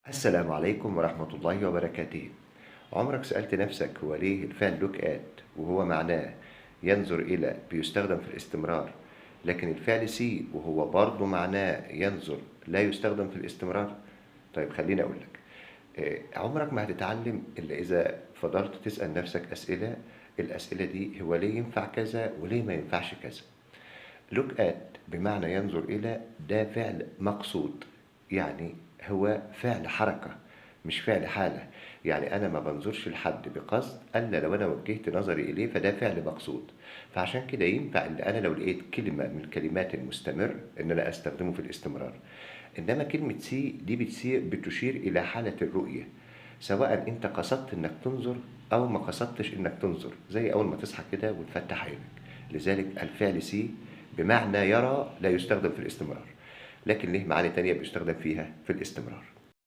السلام عليكم ورحمة الله وبركاته. عمرك سألت نفسك هو ليه الفعل look at وهو معناه ينظر إلى بيستخدم في الاستمرار، لكن الفعل see وهو برضه معناه ينظر لا يستخدم في الاستمرار؟ طيب خليني أقول لك. عمرك ما هتتعلم إلا إذا فضلت تسأل نفسك أسئلة. الأسئلة دي هو ليه ينفع كذا وليه ما ينفعش كذا. look at بمعنى ينظر إلى، ده فعل مقصود، يعني هو فعل حركة مش فعل حالة. يعني أنا ما بنظرش لحد بقصد إلا لو أنا وجهت نظري إليه، فده فعل مقصود. فعشان كده ينفع إن أنا لو لقيت كلمة من كلمات المستمر إن أنا أستخدمه في الاستمرار. إنما كلمة سي دي بتشير إلى حالة الرؤية، سواء أنت قصدت إنك تنظر أو ما قصدتش إنك تنظر، زي أول ما تصحى كده وتفتح عينك. لذلك الفعل سي بمعنى يرى لا يستخدم في الاستمرار، لكن له معاني تانية بيستخدم فيها في الاستمرار.